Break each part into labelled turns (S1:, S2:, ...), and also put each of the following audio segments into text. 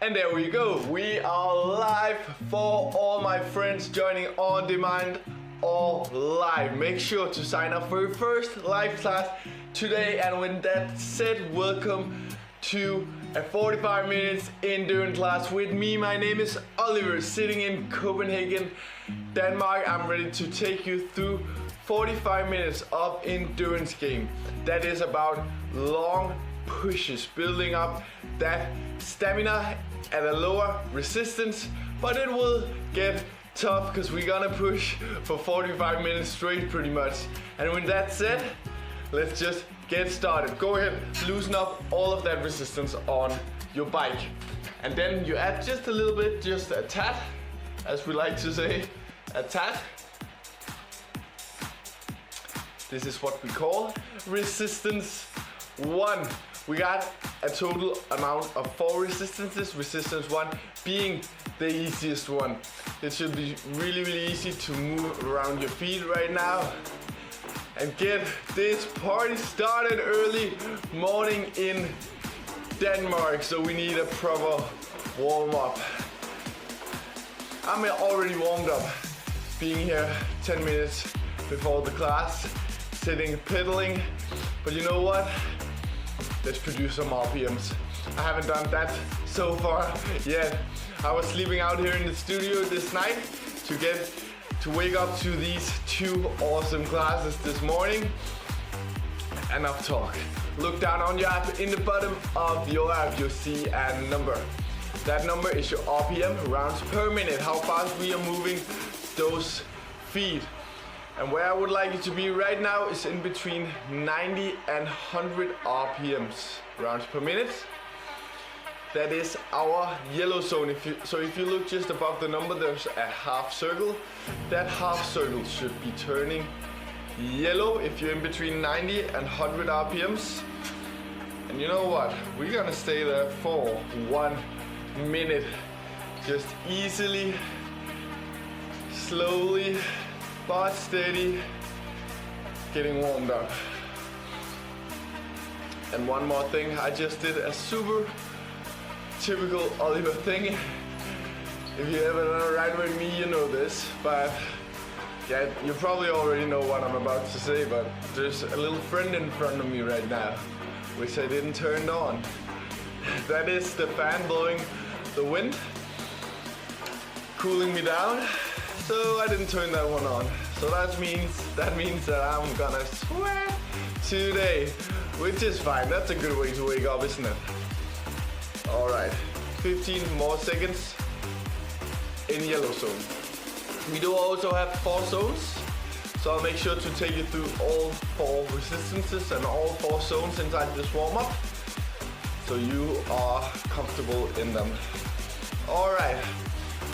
S1: And there we go, we are live for all my friends joining on demand or live. Make sure to sign up for your first live class today. And with that said, welcome to a 45 minutes endurance class with me. My name is Oliver, sitting in Copenhagen, Denmark. I'm ready to take you through 45 minutes of endurance game. That is about long pushes, building up that stamina at a lower resistance, but it will get tough because we're gonna push for 45 minutes straight pretty much. And with that said, let's just get started. Go ahead, loosen up all of that resistance on your bike. And then you add just a little bit, just a tad, as we like to say, a tad. This is what we call resistance 1. We got a total amount of 4 resistances, resistance 1 being the easiest one. It should be really easy to move around your feet right now and get this party started early morning in Denmark. So we need a proper warm up. I'm already warmed up, being here 10 minutes before the class, sitting, pedaling. But you know what? Let's produce some RPMs. I haven't done that so far yet. I was sleeping out here in the studio this night to wake up to these 2 awesome classes this morning. Enough talk. Look down on your app. In the bottom of your app, you'll see a number. That number is your RPM, rounds per minute, how fast we are moving those feet. And where I would like you to be right now is in between 90 and 100 RPMs, rounds per minute. That is our yellow zone. So if you look just above the number, there's a half circle. That half circle should be turning yellow if you're in between 90 and 100 RPMs. And you know what? We're gonna stay there for 1 minute. Just easily, slowly, but steady, getting warmed up. And one more thing, I just did a super typical Oliver thing. If you ever done a ride with me, you know this, but yeah, you probably already know what I'm about to say, but there's a little friend in front of me right now, which I didn't turn on. That is the fan blowing the wind, cooling me down. So I didn't turn that one on. So that means that I'm gonna sweat today, which is fine. That's a good way to wake up, isn't it? All right, 15 more seconds in yellow zone. We do also have 4 zones, so I'll make sure to take you through all 4 resistances and all 4 zones inside this warm up, so you are comfortable in them. All right,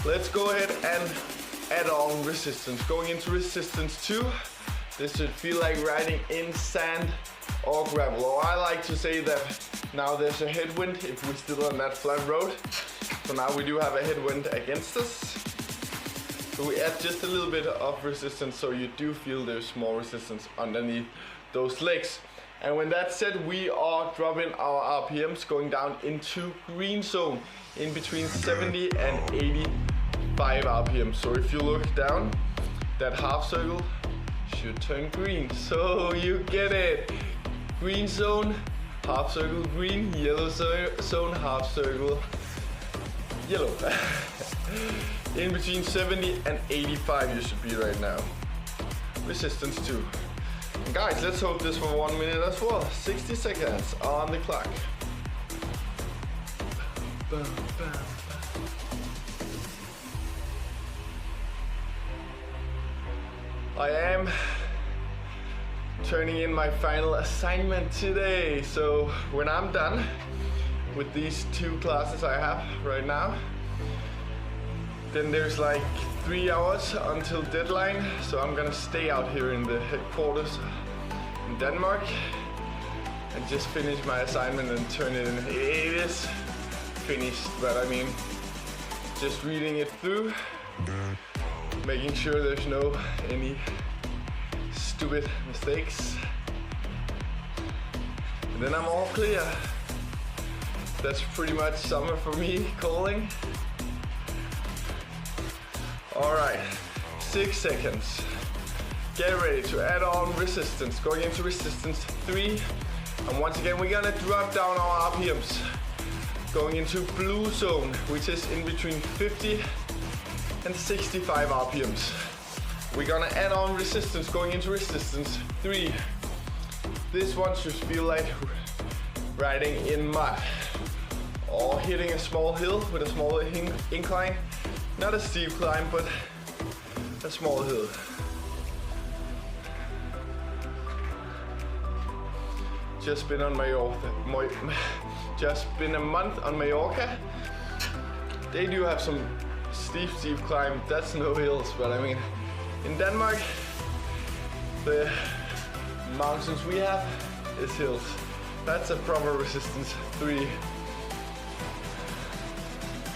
S1: let's go ahead and add on resistance. Going into resistance 2, this should feel like riding in sand or gravel. Or I like to say that now there's a headwind if we're still on that flat road. So now we do have a headwind against us. So we add just a little bit of resistance so you do feel there's more resistance underneath those legs. And when that's said, we are dropping our RPMs, going down into green zone in between 70 and 85 RPM. So if you look down, that half circle should turn green. So you get it. Green zone, half circle green, yellow zone, half circle yellow. In between 70 and 85 you should be right now. Resistance 2. And guys, let's hold this for 1 minute as well. 60 seconds on the clock. Boom, boom. I am turning in my final assignment today. So when I'm done with these 2 classes I have right now, then there's like 3 hours until deadline. So I'm gonna stay out here in the headquarters in Denmark and just finish my assignment and turn it in. It is finished, but I mean, just reading it through, making sure there's any stupid mistakes, and then I'm all clear. That's pretty much summer for me, calling. All right, 6 seconds. Get ready to add on resistance. Going into resistance 3. And once again, we're gonna drop down our RPMs. Going into blue zone, which is in between 50 and 65 RPMs. We're gonna add on resistance, going into resistance 3. This one should feel like riding in mud or hitting a small hill with a small incline. Not a steep climb, but a small hill. Just been on just been a month on Mallorca. They do have some steep climb. That's no hills, but I mean, in Denmark, the mountains we have is hills. That's a proper resistance 3.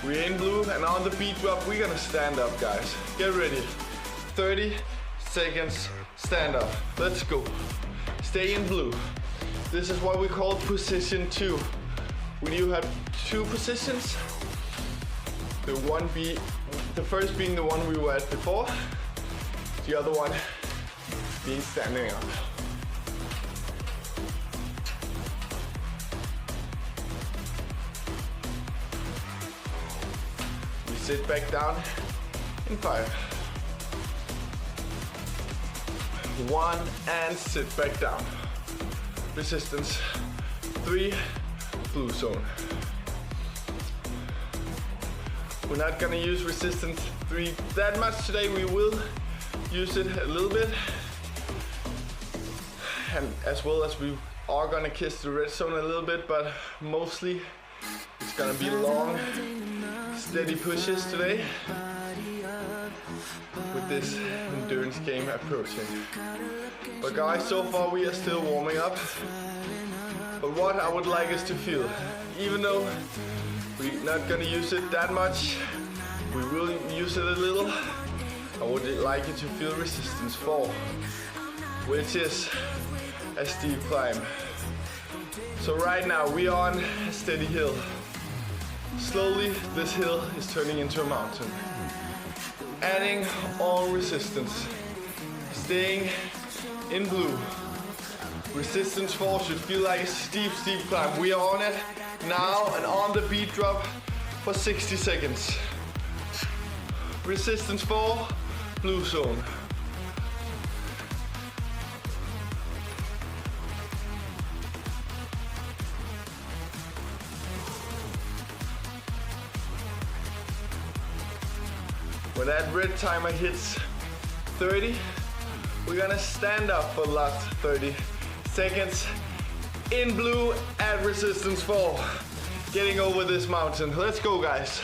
S1: We're in blue, and on the beat drop, we're gonna stand up, guys. Get ready. 30 seconds, stand up. Let's go. Stay in blue. This is what we call position 2. We do have 2 positions. The first being the one we were at before. The other one being standing up. We sit back down in 5. 1 and sit back down. Resistance 3, blue zone. We're not gonna use resistance 3 that much today. We will use it a little bit, and as well as we are gonna kiss the red zone a little bit, but mostly it's gonna be long, steady pushes today with this endurance game approaching. But guys, so far we are still warming up. But what I would like us to feel, even though we're not gonna use it that much, we will use it a little. I would like you to feel resistance 4, which is a steep climb. So right now we are on a steady hill. Slowly this hill is turning into a mountain. Adding on resistance. Staying in blue. Resistance 4 should feel like a steep climb. We are on it now and on the beat drop for 60 seconds. Resistance 4, blue zone. When that red timer hits 30, we're gonna stand up for the last 30 seconds in blue at resistance 4. Getting over this mountain. Let's go, guys.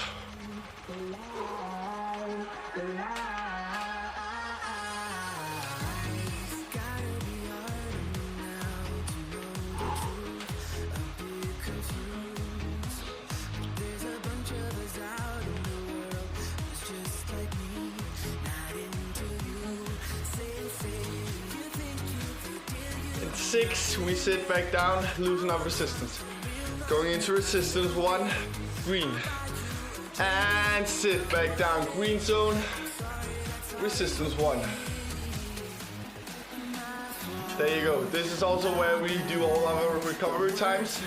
S1: At 6, we sit back down, loosen up resistance. Going into resistance 1, green. And sit back down, green zone, resistance 1. There you go. This is also where we do all our recovery times.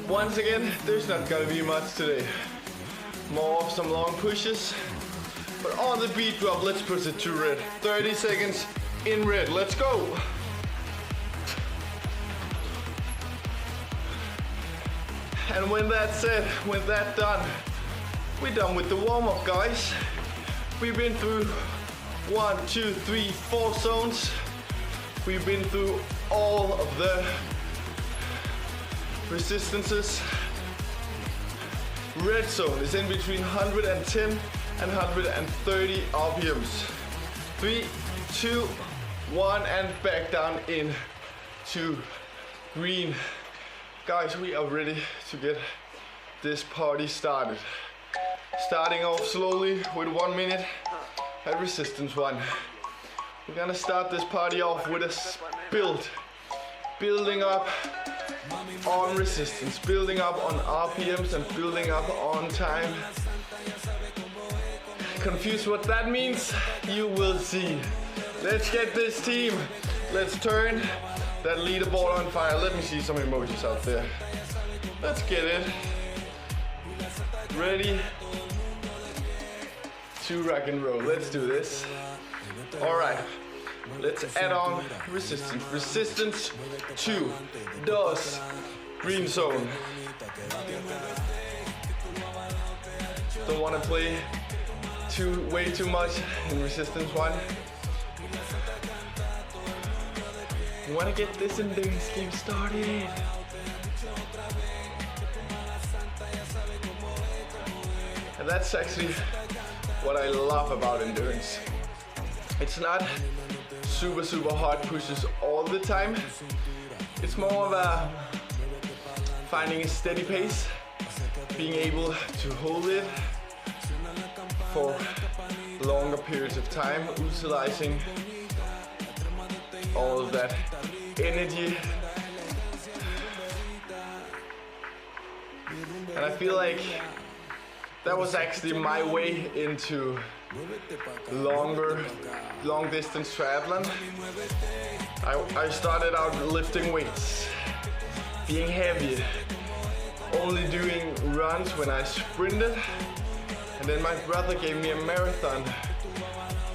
S1: Once again, there's not gonna be much today. More of some long pushes. But on the beat drop, let's push it to red. 30 seconds in red, let's go. And when that's said, when that's done, we're done with the warm-up, guys. We've been through 1, 2, 3, 4 zones. We've been through all of the resistances. Red zone is in between 110 and 130 RPMs. 3, 2, 1, and back down in to green. Guys, we are ready to get this party started. Starting off slowly with 1 minute at resistance 1. We're gonna start this party off with a building up on resistance, building up on RPMs and building up on time. Confused what that means? You will see. Let's get this team. Let's turn that leaderboard on fire. Let me see some emojis out there. Let's get it. Ready to rock and roll. Let's do this. All right. Let's add on resistance. Resistance 2. Dos. Green zone. Don't want to play way too much in resistance 1. Want to get this endurance game started. And that's actually what I love about endurance. It's not super hard pushes all the time. It's more of a finding a steady pace, being able to hold it for longer periods of time, utilizing all of that energy. And I feel like that was actually my way into long distance triathlon. I started out lifting weights, being heavy, only doing runs when I sprinted. And then my brother gave me a marathon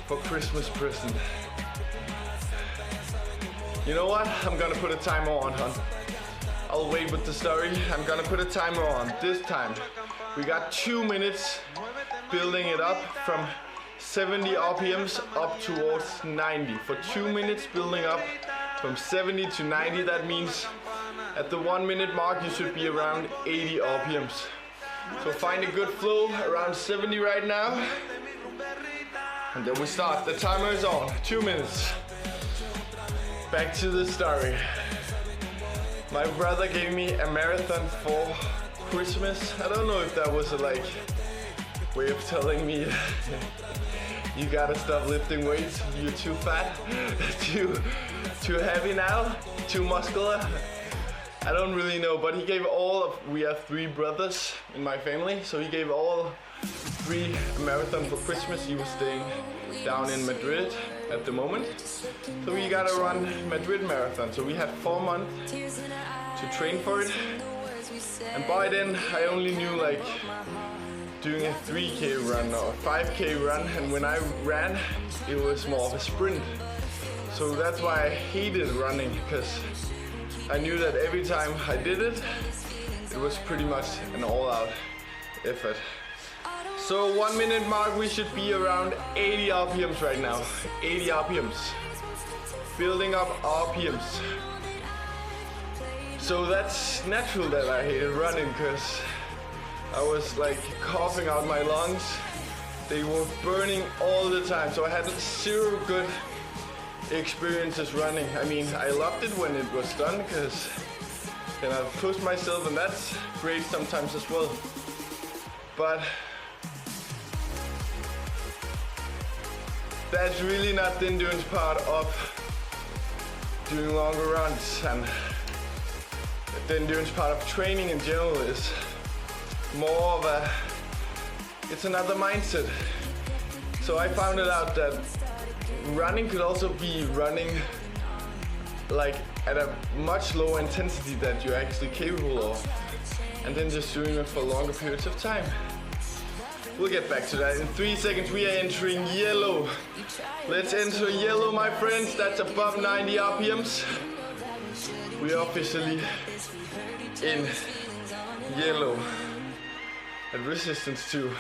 S1: for Christmas present. You know what? I'm gonna put a timer on, hon. I'll wait with the story. I'm gonna put a timer on. This time, we got 2 minutes building it up from 70 RPMs up towards 90. For 2 minutes building up from 70 to 90, that means at the 1 minute mark, you should be around 80 RPMs. So find a good flow around 70 right now. And then we start. The timer is on. 2 minutes. Back to the story. My brother gave me a marathon for Christmas. I don't know if that was a way of telling me you gotta stop lifting weights. You're too fat, too heavy now, too muscular. I don't really know, but he gave we have 3 brothers in my family, so he gave all 3 a marathon for Christmas. He was staying down in Madrid at the moment. So we gotta run Madrid marathon. So we had 4 months to train for it. And by then I only knew doing a 3K run or a 5K run, and when I ran, it was more of a sprint. So that's why I hated running, because I knew that every time I did it, it was pretty much an all-out effort. So 1 minute mark, we should be around 80 RPMs right now. 80 RPMs. Building up RPMs. So that's natural that I hated running, because I was coughing out my lungs. They were burning all the time, so I had 0 good experiences running. I mean, I loved it when it was done, because then I pushed myself, and that's great sometimes as well. But that's really not the endurance part of doing longer runs, and the endurance part of training in general is more of it's another mindset. So I found it out that running could also be running at a much lower intensity that you're actually capable of, and then just doing it for longer periods of time. We'll get back to that in 3 seconds. We are entering yellow. Let's enter yellow, my friends. That's above 90 RPMs. We are officially in yellow at resistance 2.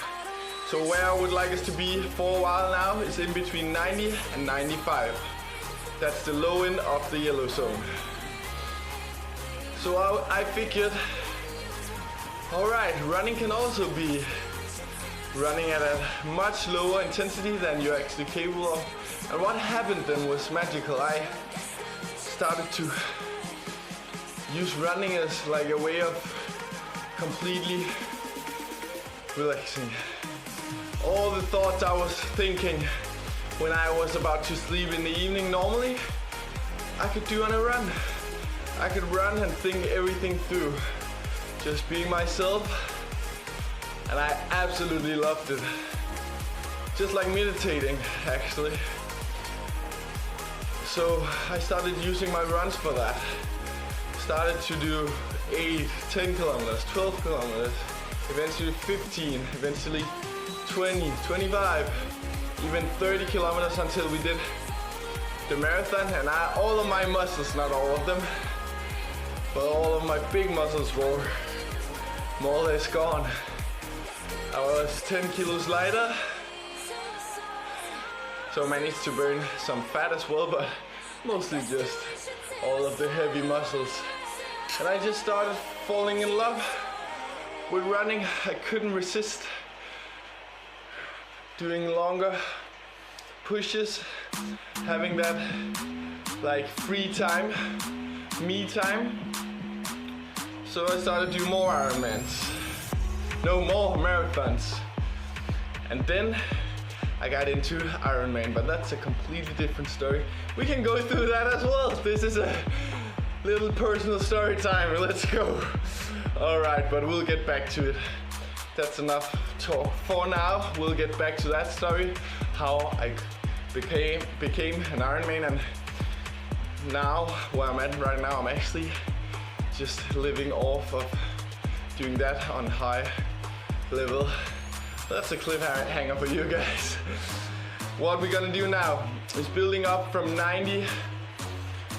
S1: So where I would like us to be for a while now is in between 90 and 95. That's the low end of the yellow zone. So I figured, alright, running can also be running at a much lower intensity than you're actually capable of. And what happened then was magical. I started to use running as a way of completely relaxing. All the thoughts I was thinking when I was about to sleep in the evening normally, I could do on a run. I could run and think everything through, just being myself, and I absolutely loved it. Just like meditating, actually. So I started using my runs for that. Started to do 8, 10 kilometers, 12 kilometers, eventually 15, eventually 20, 25, even 30 kilometers until we did the marathon. And all of my muscles, not all of them, but all of my big muscles were more or less gone. I was 10 kilos lighter, so I managed to burn some fat as well, but mostly just all of the heavy muscles. And I just started falling in love with running. I couldn't resist doing longer pushes, having that like free time, me time. So I started to do more Ironmans, no more marathons. And then I got into Ironman, but that's a completely different story. We can go through that as well. This is a little personal story time. Let's go. All right, but we'll get back to it. That's enough talk for now. We'll get back to that story, how I became an Ironman, and now where I'm at right now, I'm actually just living off of doing that on high level. That's a cliffhanger for you guys. What we're gonna do now is building up from 90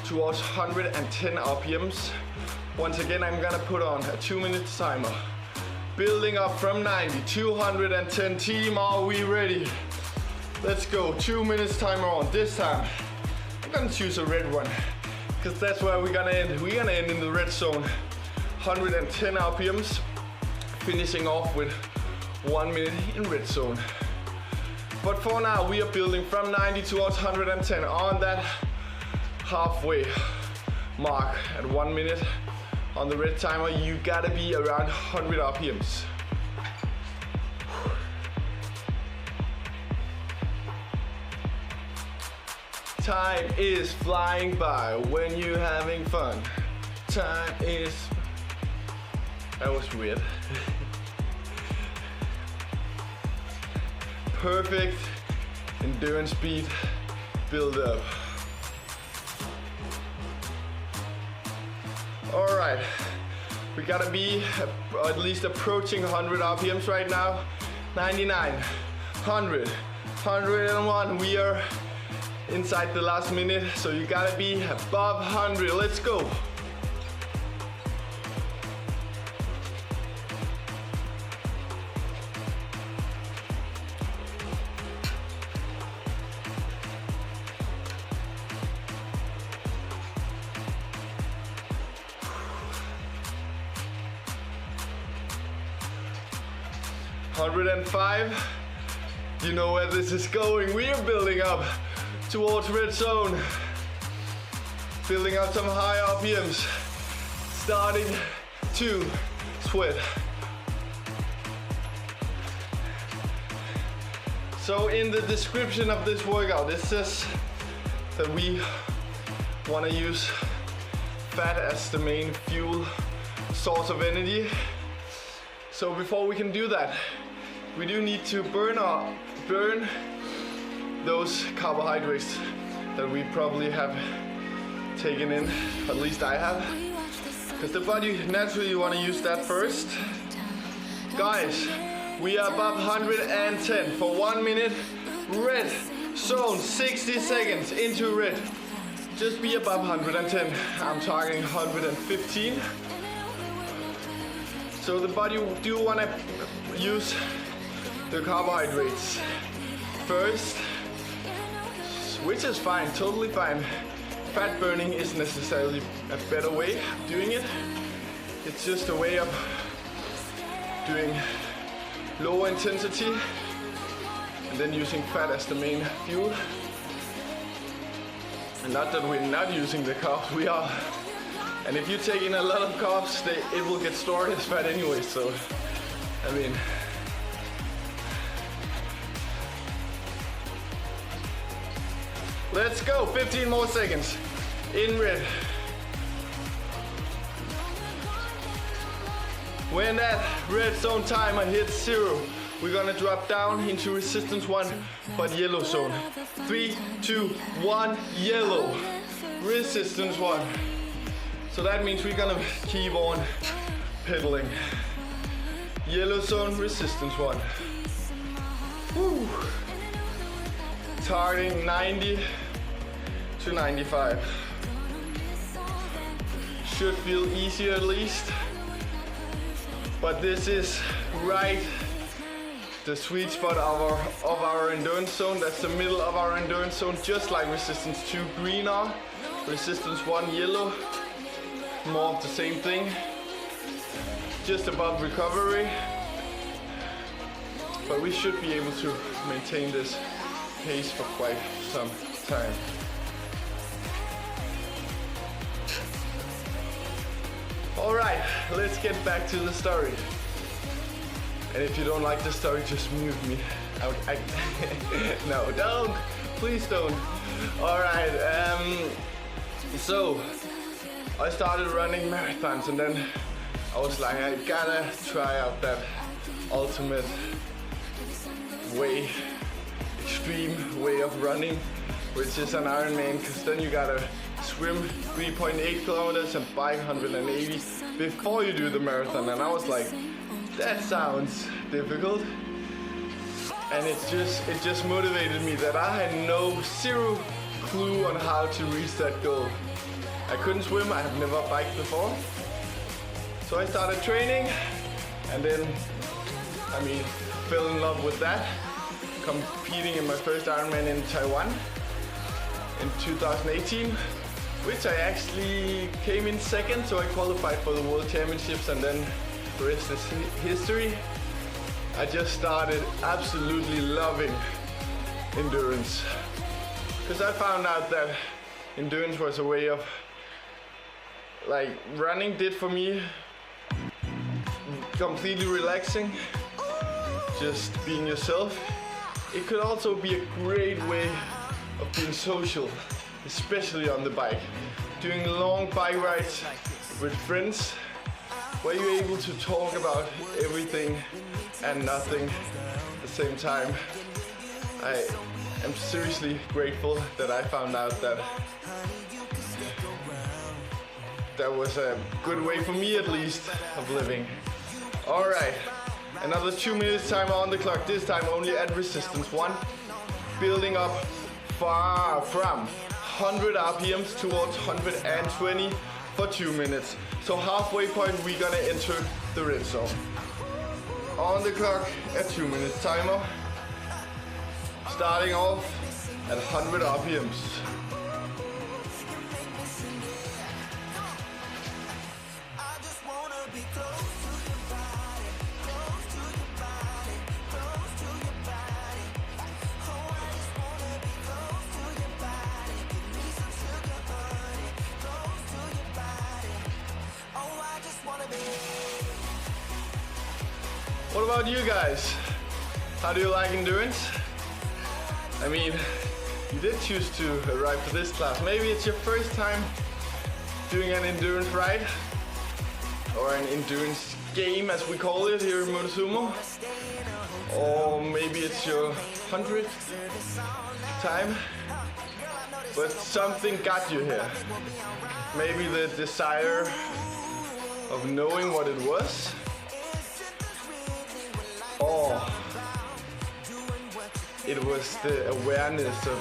S1: towards 110 RPMs. Once again, I'm gonna put on a 2-minute timer. Building up from 90 to 110. Team, are we ready? Let's go. 2 minutes timer on. This time, I'm gonna choose a red one, because that's where we're gonna end. We're gonna end in the red zone. 110 RPMs, finishing off with 1 minute in red zone. But for now, we are building from 90 towards 110 on that halfway mark at 1 minute. On the red timer, you gotta be around 100 RPMs. Time is flying by when you're having fun. Time is... That was weird. Perfect endurance speed build up. All right, we gotta be at least approaching 100 RPMs right now. 99, 100, 101. We are inside the last minute, so you gotta be above 100. Let's go. You know where this is going. We are building up towards red zone. Building up some high RPMs. Starting to sweat. So in the description of this workout, it says that we want to use fat as the main fuel source of energy. So before we can do that, we do need to burn those carbohydrates that we probably have taken in, at least I have, because the body naturally want to use that first. Guys, we are above 110 for 1 minute. Red zone, 60 seconds into red. Just be above 110. I'm targeting 115. So the body do want to use the carbohydrates first, which is fine, totally fine. Fat burning isn't necessarily a better way of doing it. It's just a way of doing lower intensity and then using fat as the main fuel. And not that we're not using the carbs, we are. And if you take in a lot of carbs, it will get stored as fat anyway, so, I mean. Let's go, 15 more seconds. In red. When that red zone timer hits 0, we're gonna drop down into resistance 1, but yellow zone. 3, 2, 1, yellow. Resistance 1. So that means we're gonna keep on pedaling. Yellow zone, resistance 1. Woo. Targeting 90 to 95. Should feel easier at least. But this is right the sweet spot of our endurance zone. That's the middle of our endurance zone, just like resistance 2 green are. Resistance 1 yellow. More of the same thing. Just above recovery. But we should be able to maintain this pace for quite some time. Alright, let's get back to the story. And if you don't like the story, just mute me. No, don't. Please don't. Alright, so I started running marathons and then I was like, I gotta try out that ultimate way, extreme way of running, which is an Ironman, because then you gotta swim 3.8 kilometers and bike 180 before you do the marathon. And I was like, that sounds difficult. And it just motivated me that I had zero clue on how to reach that goal. I couldn't swim, I have never biked before. So I started training and then, fell in love with that. Competing in my first Ironman in Taiwan in 2018, which I actually came in second, so I qualified for the World Championships, and then the rest is history. I just started absolutely loving endurance, because I found out that endurance was a way of, like, running did for me, completely relaxing, just being yourself. It could also be a great way of being social, especially on the bike. Doing long bike rides with friends, where you're able to talk about everything and nothing at the same time. I am seriously grateful that I found out that that was a good way for me, at least, of living. Alright, another 2 minutes timer on the clock, this time only at resistance 1. Building up far from 100 RPMs towards 120 for 2 minutes. So halfway point, we're gonna enter the red zone. On the clock at 2 minutes timer. Starting off at 100 RPMs. What about you guys? How do you like endurance? I mean, you did choose to arrive to this class. Maybe it's your first time doing an endurance ride, or an endurance game as we call it here in Motosumo. Or maybe it's your 100th time. But something got you here. Maybe the desire of knowing what it was. Or it was the awareness of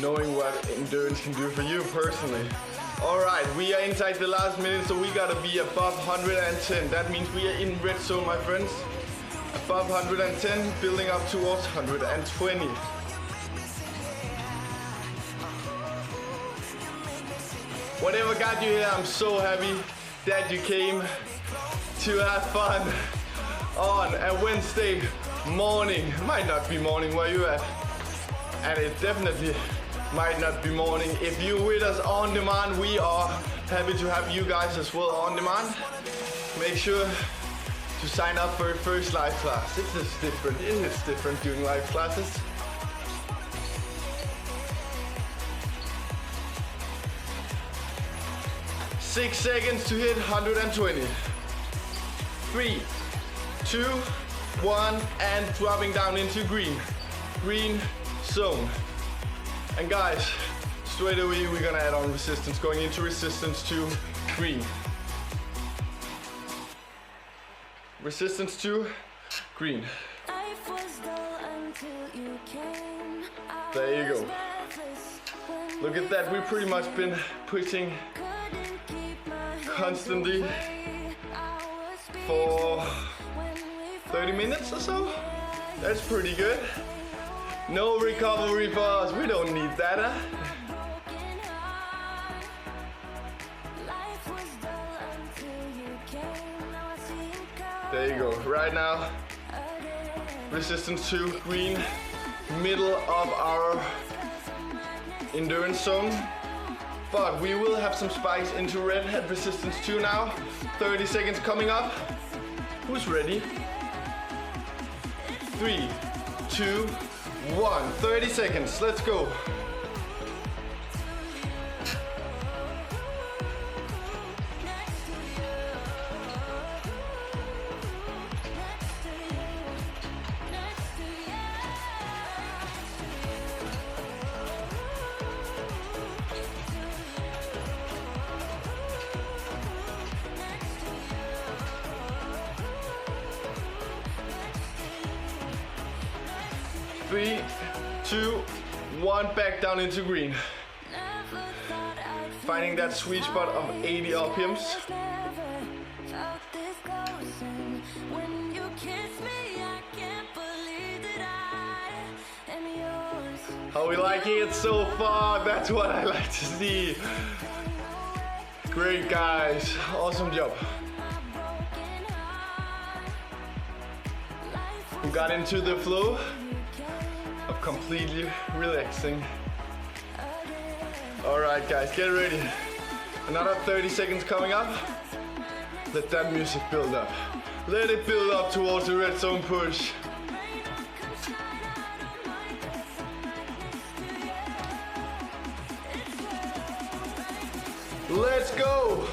S1: knowing what endurance can do for you personally. Alright, we are inside the last minute, so we gotta be above 110. That means we are in red zone, my friends. Above 110, building up towards 120. Whatever got you here, I'm so happy that you came to have fun on a Wednesday morning. Might not be morning where you at, and it definitely might not be morning if you're with us on demand. We are happy to have you guys as well on demand. Make sure to sign up for your first live class. It is different doing live classes. Six seconds to hit 120. 3, 2, 1, and dropping down into green. Green zone. And guys, straight away we're gonna add on resistance, going into resistance 2, green. Resistance 2, green. There you go. Look at that, we've pretty much been pushing constantly for 30 minutes or so. That's pretty good. No recovery for us, we don't need that, huh? There you go, right now, resistance 2, green, middle of our endurance zone. But we will have some spikes into red at resistance 2 now. 30 seconds coming up. Who's ready? 3, 2, 1. 30 seconds, let's go. Three, 2, 1, back down into green. Finding that sweet spot of 80 RPMs. How we liking it so far? That's what I like to see. Great guys, awesome job. We got into the flow of completely relaxing. Alright guys, get ready. Another 30 seconds coming up. Let that music build up. Let it build up towards the red zone push. Let's go!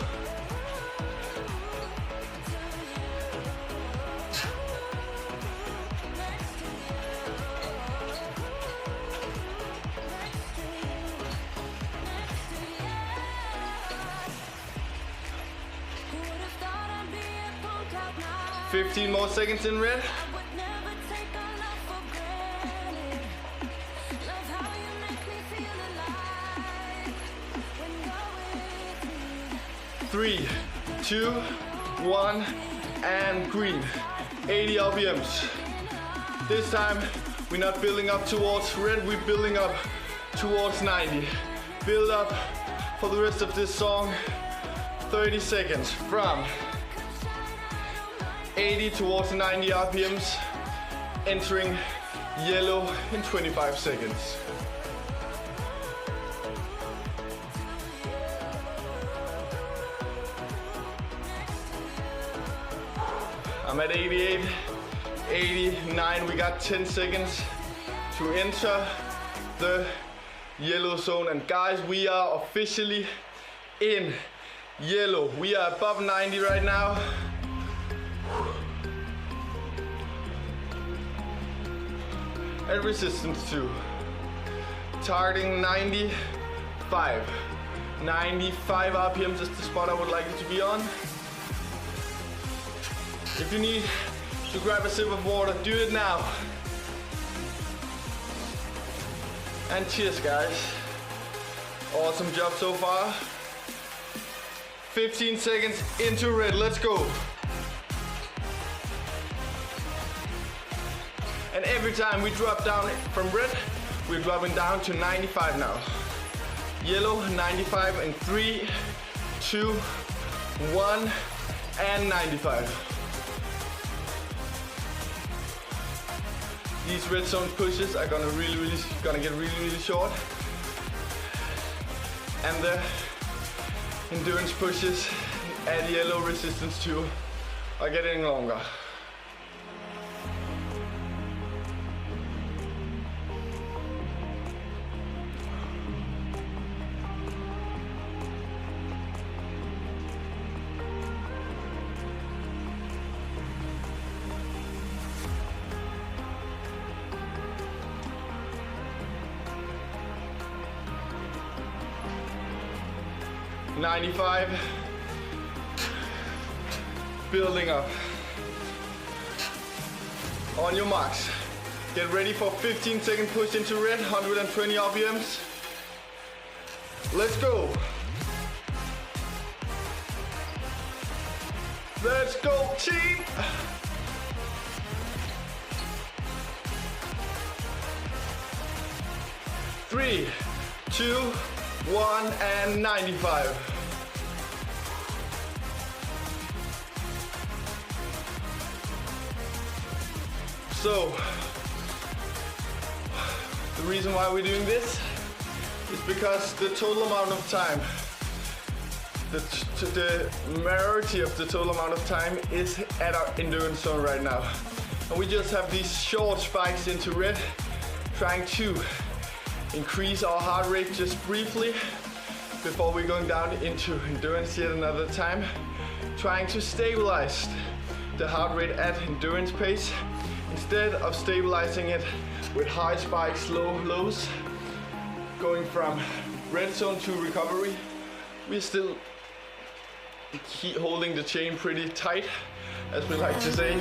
S1: Fifteen more seconds in red. Three, 2, 1, and green. 80 RPMs. This time, we're not building up towards red, we're building up towards 90. Build up for the rest of this song. 30 seconds from 80 towards 90 RPMs, entering yellow in 25 seconds. I'm at 88, 89, we got 10 seconds to enter the yellow zone. And guys, we are officially in yellow. We are above 90 right now. At resistance 2, targeting 95. 95 RPMs is the spot I would like it to be on. If you need to grab a sip of water, do it now. And cheers guys. Awesome job so far. 15 seconds into red, let's go. And every time we drop down from red, we're dropping down to 95 now. Yellow, 95 in 3, 2, 1, and 95. These red zone pushes are gonna get really short. And the endurance pushes at yellow resistance 2 are getting longer. 95. Building up. On your marks. Get ready for 15-second push into red, 120 RPMs. Let's go. Let's go, team. Three, 2, 1, and 95. So, the reason why we're doing this is because the total amount of time, the majority of the total amount of time is at our endurance zone right now. And we just have these short spikes into red, trying to increase our heart rate just briefly before we're going down into endurance yet another time, trying to stabilize the heart rate at endurance pace instead of stabilizing it with high spikes, low lows. Going from red zone to recovery, we're still keep holding the chain pretty tight, as we like to say.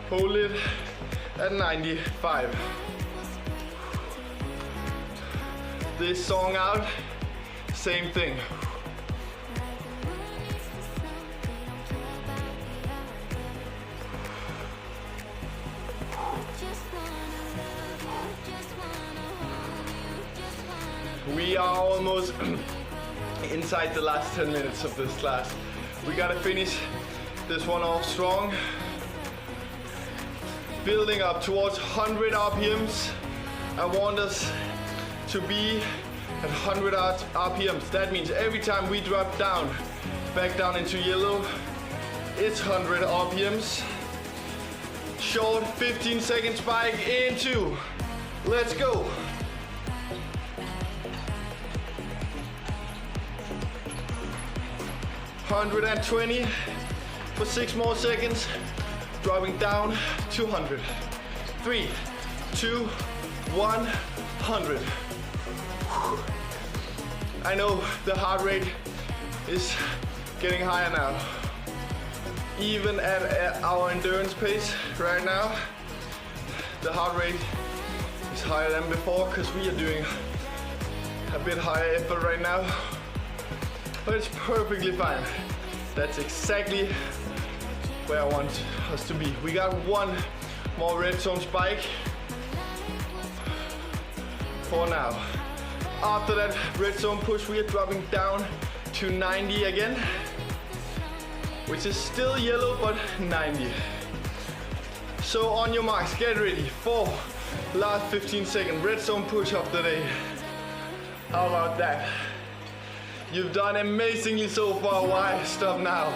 S1: Hold it at 95. This song out, same thing. We are almost inside the last 10 minutes of this class. We gotta finish this one off strong. Building up towards 100 RPMs. I want us to be at 100 RPMs. That means every time we drop down, back down into yellow, it's 100 RPMs. Short 15-second spike into. Let's go. $120 for 6 more seconds. Dropping down to 100. 3, 2, 1, 100. I know the heart rate is getting higher now. Even at our endurance pace right now, the heart rate is higher than before because we are doing a bit higher effort right now. But it's perfectly fine. That's exactly where I want us to be. We got one more red zone spike for now. After that red zone push, we are dropping down to 90 again, which is still yellow, but 90. So on your marks, get ready for last 15-second red zone push of the day. How about that? You've done amazingly so far. Why stop now?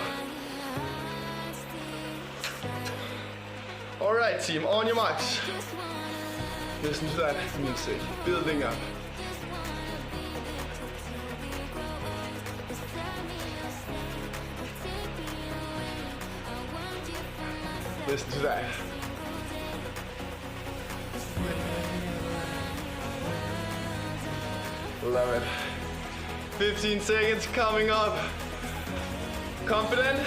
S1: All right, team, on your marks. Listen to that music, building up. Listen to that. Love it. 15 seconds coming up. Confident?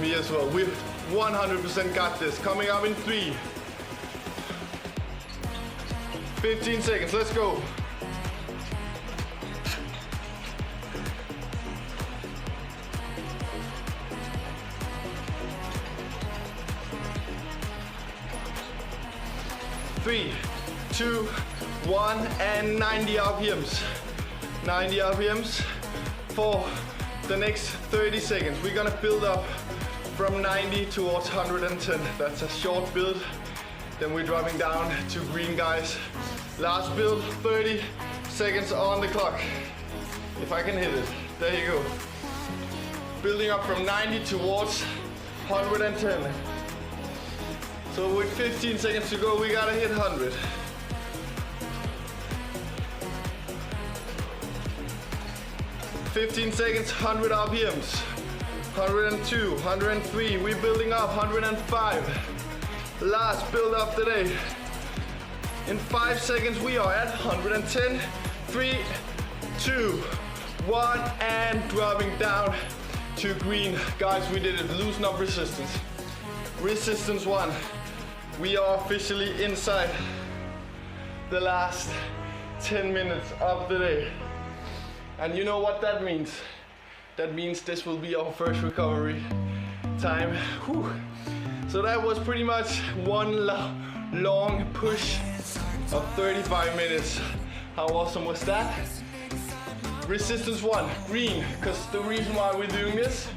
S1: Me as well. We've 100% got this. Coming up in 3. 15 seconds. Let's go. Three, 2, 1, and 90 RPMs. 90 RPMs for the next 30 seconds. We're gonna build up from 90 towards 110. That's a short build. Then we're dropping down to green, guys. Last build, 30 seconds on the clock. If I can hit it. There you go. Building up from 90 towards 110. So with 15 seconds to go, we gotta hit 100. $15 seconds, 100 RPMs. 102, 103, we're building up, 105. Last build up today. In 5 seconds, we are at 110. 3, 2, 1, and dropping down to green. Guys, we did it, loosen up resistance. Resistance 1. We are officially inside the last 10 minutes of the day. And you know what that means? That means this will be our first recovery time. Whew. So that was pretty much one long push of 35 minutes. How awesome was that? Resistance 1, green, because the reason why we're doing this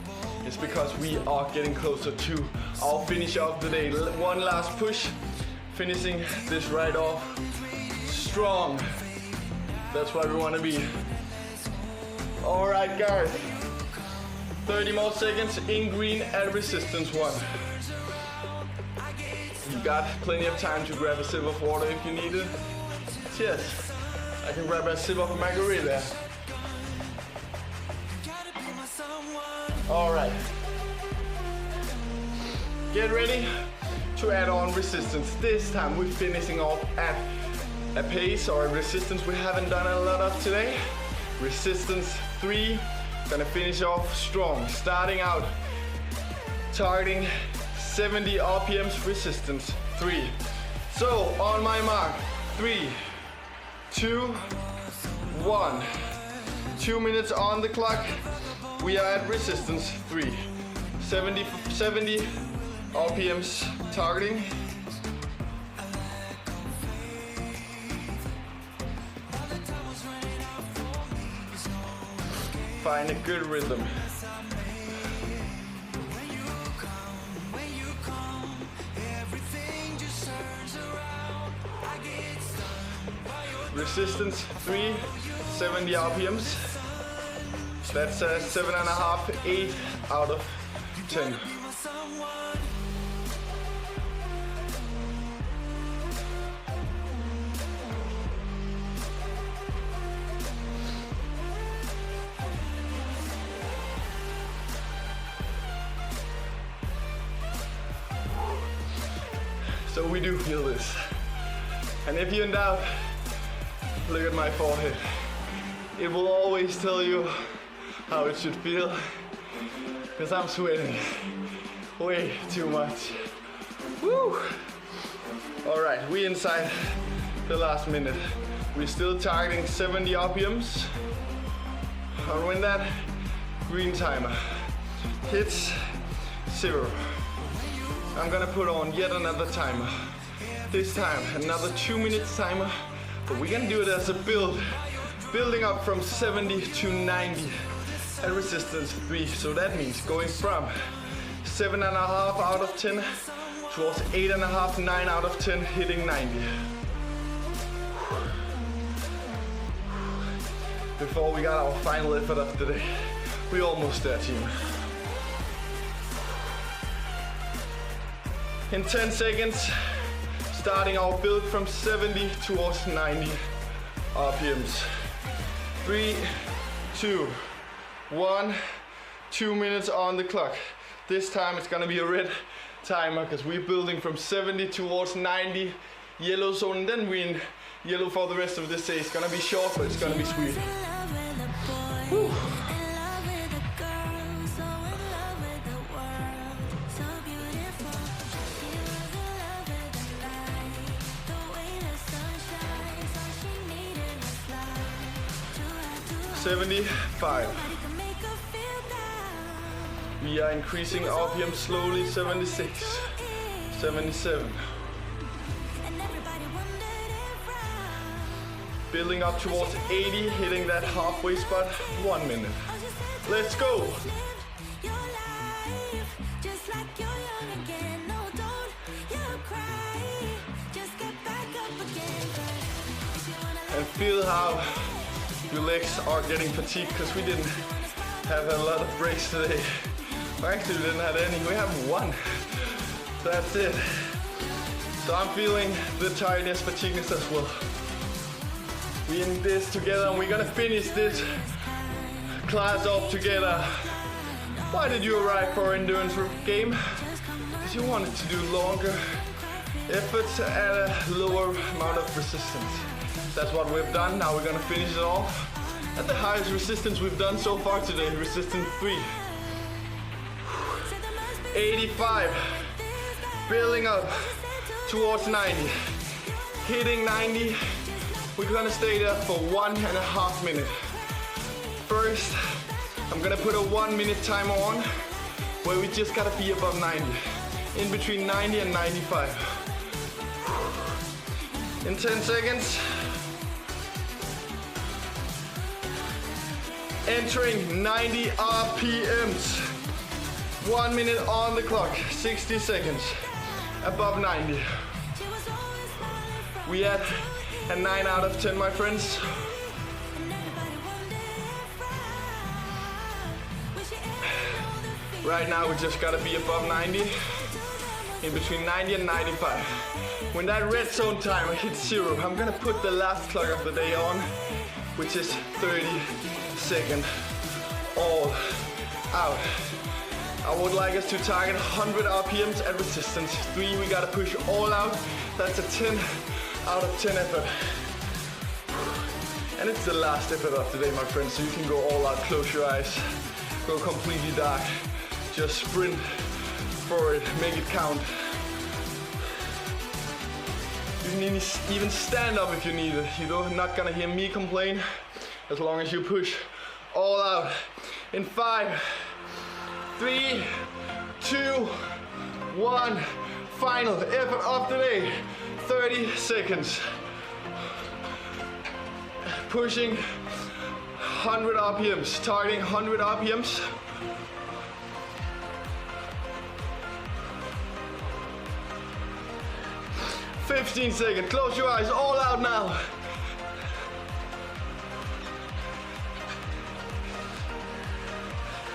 S1: is because we are getting closer to our finish of the day. One last push, finishing this right off strong. That's where we want to be. All right, guys. 30 more seconds in green at resistance 1. You got plenty of time to grab a sip of water if you need it. Cheers. I can grab a sip of margarita. All right. Get ready to add on resistance. This time we're finishing off at a pace or a resistance we haven't done a lot of today. Resistance 3. Gonna finish off strong. Starting out, targeting 70 RPMs, resistance 3. So on my mark, 3, 2, 1. 2 minutes on the clock. We are at resistance 3. 70 RPMs targeting. Find a good rhythm. Resistance 3, 70 RPMs. That's a 7.5, 8 out of 10. So we do feel this. And if you're in doubt, look at my forehead. It will always tell you how it should feel, because I'm sweating way too much. Woo! All right, we inside the last minute. We're still targeting 70 RPMs. And when that green timer hits 0, I'm gonna put on yet another timer. This time, another 2 minutes timer, but we're gonna do it as a building up from 70 to 90 at resistance 3. So that means going from 7.5 out of 10 towards 8.5, 9 out of 10, hitting 90. Before we got our final effort of the day. We're almost there, team. In 10 seconds, starting our build from 70 towards 90 RPMs. 3, 2, 1, 2 minutes on the clock. This time it's gonna be a red timer because we're building from 70 towards 90, yellow zone, and then we're in yellow for the rest of this day. It's gonna be short, but it's gonna be sweet. Whew. $75. We are increasing RPM slowly. 76, 77. Building up towards 80, hitting that halfway spot. 1 minute. Let's go. And feel how your legs are getting fatigued because we didn't have a lot of breaks today. We actually didn't have any, we have one. That's it. So I'm feeling the tiredness, fatigueness as well. We're in this together and we're gonna finish this class off together. Why did you arrive for an endurance game? Because you wanted to do longer efforts at a lower amount of resistance. That's what we've done. Now we're gonna finish it off at the highest resistance we've done so far today, resistance 3. 85, building up towards 90, hitting 90. We're gonna stay there for 1.5 minutes. First, I'm gonna put a 1 minute timer on where we just gotta be above 90, in between 90 and 95. In 10 seconds, entering 90 RPMs. 1 minute on the clock, 60 seconds, above 90. We had a 9 out of 10, my friends. Right now we just gotta be above 90, in between 90 and 95. When that red zone timer hits 0, I'm gonna put the last clock of the day on, which is 30 seconds all out. I would like us to target 100 RPMs at resistance 3. We gotta push all out. That's a 10 out of 10 effort. And it's the last effort of the day, my friends, so you can go all out, close your eyes, go completely dark. Just sprint for it, make it count. You can even stand up if you need it. You're not gonna hear me complain as long as you push all out. In 5, 3, 2, 1. Final effort of the day. 30 seconds. Pushing 100 RPMs, targeting 100 RPMs. "15 seconds, close your eyes, all out now.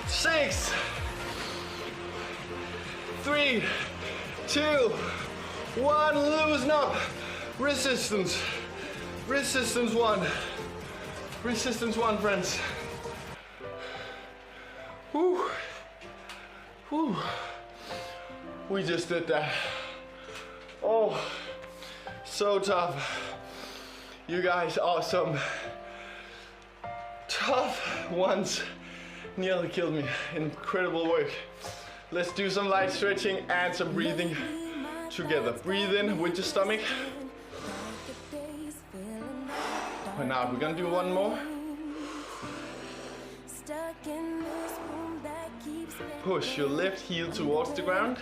S1: 6, 3, 2, 1, loosen up. Resistance, resistance 1. Resistance 1, friends. Whew. Whew. We just did that. Oh, so tough. You guys, awesome. Tough ones. Nearly killed me. Incredible work. Let's do some light stretching and some breathing together. Breathe in with your stomach. And now we're gonna do one more. Push your left heel towards the ground.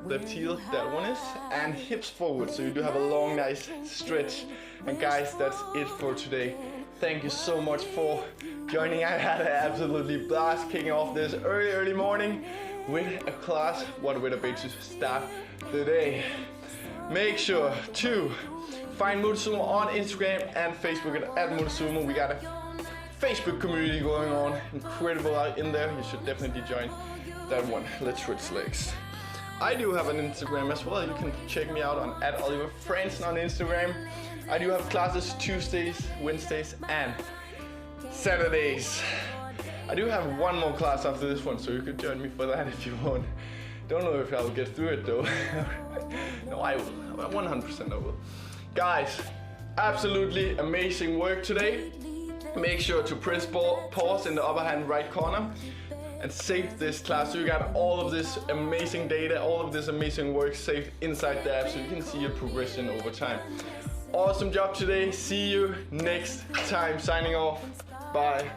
S1: Left heel, that one is. And hips forward, so you do have a long, nice stretch. And guys, that's it for today. Thank you so much for joining. I had an absolutely blast kicking off this early morning with a class. What better way to start the day? Make sure to find Motosumo on Instagram and Facebook at Motosumo. We got a Facebook community going on, incredible out in there. You should definitely join that one. Let's switch legs. I do have an Instagram as well. You can check me out on @OliverFransen on Instagram. I do have classes Tuesdays, Wednesdays, and Saturdays. I do have one more class after this one, so you can join me for that if you want. Don't know if I'll get through it though. No, I will. 100% I will. Guys, absolutely amazing work today. Make sure to press pause in the upper hand right corner and save this class. So you got all of this amazing data, all of this amazing work saved inside the app so you can see your progression over time. Awesome job today. See you next time. Signing off. Bye.